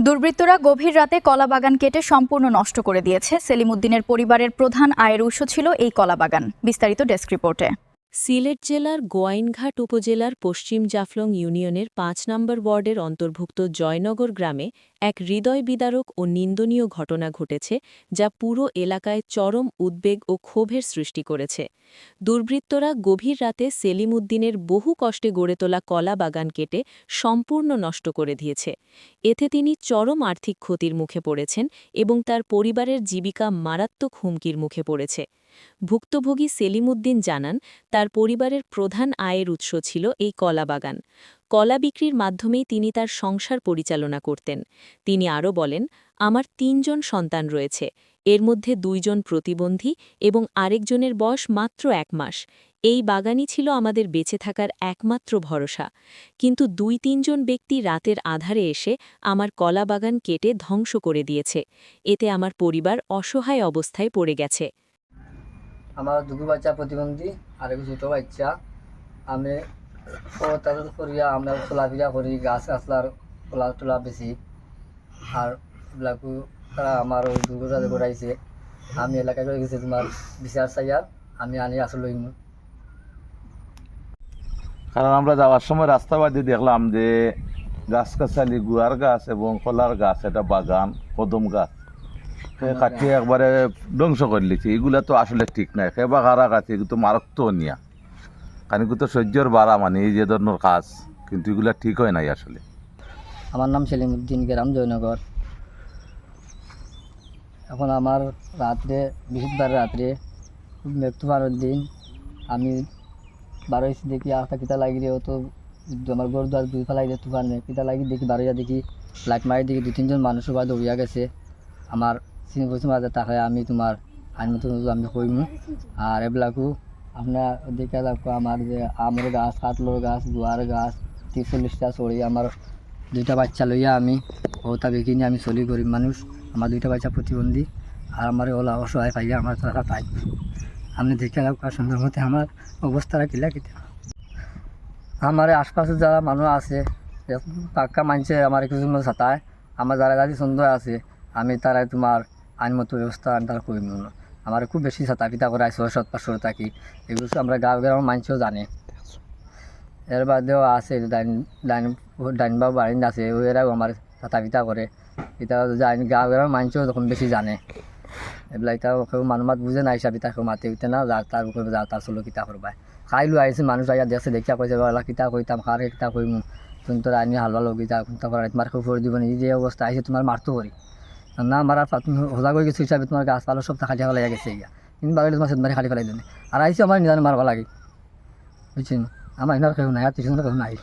দুর্বৃত্তরা গভীর রাতে কলাবাগান কেটে সম্পূর্ণ নষ্ট করে দিয়েছে। সেলিম উদ্দিনের পরিবারের প্রধান আয়ের উৎস ছিল এই কলাবাগান। বিস্তারিত ডেস্ক রিপোর্টে। সিলেট জেলার গোয়াইনঘাট উপজেলার পশ্চিম জাফলং ইউনিয়নের ৫ নম্বর ওয়ার্ডের অন্তর্ভুক্ত জয়নগর গ্রামে এক হৃদয় বিদারক ও নিন্দনীয় ঘটনা ঘটেছে, যা পুরো এলাকায় চরম উদ্বেগ ও ক্ষোভের সৃষ্টি করেছে। দুর্বৃত্তরা গভীর রাতে সেলিম উদ্দিনের বহু কষ্টে গড়ে তোলা কলা বাগান কেটে সম্পূর্ণ নষ্ট করে দিয়েছে। এতে তিনি চরম আর্থিক ক্ষতির মুখে পড়েছেন এবং তার পরিবারের জীবিকা মারাত্মক হুমকির মুখে পড়েছে। ভুক্তভোগী সেলিম উদ্দিন জানান, তার পরিবারের প্রধান আয়ের উৎস ছিল এই কলা বাগান। কলা বিক্রির মাধ্যমেই তিনি তার সংসার পরিচালনা করতেন। তিনি আরও বলেন, আমার ৩ জন সন্তান রয়েছে, এর মধ্যে ২ জন প্রতিবন্ধী এবং আরেকজনের বয়স মাত্র ১ মাস। এই বাগানই ছিল আমাদের বেঁচে থাকার একমাত্র ভরসা। কিন্তু ২-৩ জন ব্যক্তি রাতের আধারে এসে আমার কলা বাগান কেটে ধ্বংস করে দিয়েছে। এতে আমার পরিবার অসহায় অবস্থায় পড়ে গেছে। আমার দুটো বাচ্চা প্রতিবন্ধী আর এক ছোটো বাচ্চা। আমি তাদের করিয়া আমরা চলাফেরা করি, গাছ গাছলার খোলা টোলা বেশি আর এগুলাকু তারা আমার দুর্ঘটনা ঘটাইছে। আমি এলাকায় করে গেছি তোমার বিচার চাইয়ার, আমি আনি আসলে কারণ আমরা যাওয়ার সময় রাস্তাবাদী দেখলাম যে গাছগাছালি, গুয়ার গাছ এবং কলার গাছ, এটা বাগান কদম গাছ কাটিয়ে একবারে ধ্বংস করে লিছি। এগুলা তো আসলে ঠিক নাই। সেবা খারা গাছ এগুলো তো মারাত্মক নিয়া, কারণ এগুলো তো সহ্যর বাড়া, মানে এই যে ধরনের কাজ, কিন্তু এগুলা ঠিক হয় নাই আসলে। আমার নাম সেলিম উদ্দিন, গ্রাম জয়নগর। এখন আমার রাত্রে বৃহস্পতিবার রাত্রে তুফানের দিন আমি বারোইছি, দেখি আস্তা কিতা লাগিয়ে তো আমার গরু দুয়ার দুই ফেলাই দিয়ে তুফানে কিতা লাগি দেখি বারোইয়া দেখি লাইট মারি দেখি ২-৩ জন মানুষ বা দৌড়িয়া গেছে। আমার চিনি বছর মাঝে তাকায় আমি তোমার আইন মতো আমি কইম। আর এগুলাকু আপনার দেখে রাখবো আমার যে আমের গাছ, কাতলোর গাছ, গুয়ার গাছ ৩০-৪০টা চড়ি আমার 2টা বাচ্চা লইয়া আমি ওটা বিকিনি আমি চলি, গরিব মানুষ। আমার 2টা বাচ্চা প্রতিবন্ধী আর আমার ওলা অসহায় পাইয়া আমার তারা পাই। আপনি দেখে রাখবো সুন্দর মতে আমার অবস্থাটা কিলা কিতা। আমার আশপাশে যারা মানুষ আছে পাক্কা মানছে আমার কিছু সাঁতায়, আমার যারা যারা সুন্দর আছে আমি তারাই তোমার আইনমতো ব্যবস্থা তারা করি না। আমার খুব বেশি সাঁতা পিতা করে 600-500 থাকি, এগুলো আমরা গাঁও গ্রামের মানুষও জানে। এর বাদেও আছে ডাইনবাবু বাড়ি আছে, এরাও আমার সাঁতা পিতা করে। এটা গাঁও গ্রামের মানুষও তখন বেশি জানে। এগুলা এটাও কেউ মানুষ বুঝে না, হিসাবে তাকে মাতে উঠতে না, যার তার উপরে যার তার চলো কিতা করবায় খাই লো আইসি মানুষ আইয়া দেখছে, দেখিয়া কইছে বলা কিতা কইতাম কারে কিতা কইমু, তুমি তোর আইনি হালবা লগিতা কিতা করা তোমার কেউ করে দিব না। এই যে অবস্থা আইসে তোমার মারতো করি না, মারার তুমি হোজা করে গেছো হিসাবে তোমার গাছপালা সব খালি ফেলাই গেছে ইয়া, কিন্তু বাড়িতে তোমার সেদিন খালি ফেলাই দেনে। আর আইসি আমার নিজানে মারবা লাগে, বুঝছেন। আমার এনার কেউ নাই, আর কিছু কেউ নাই।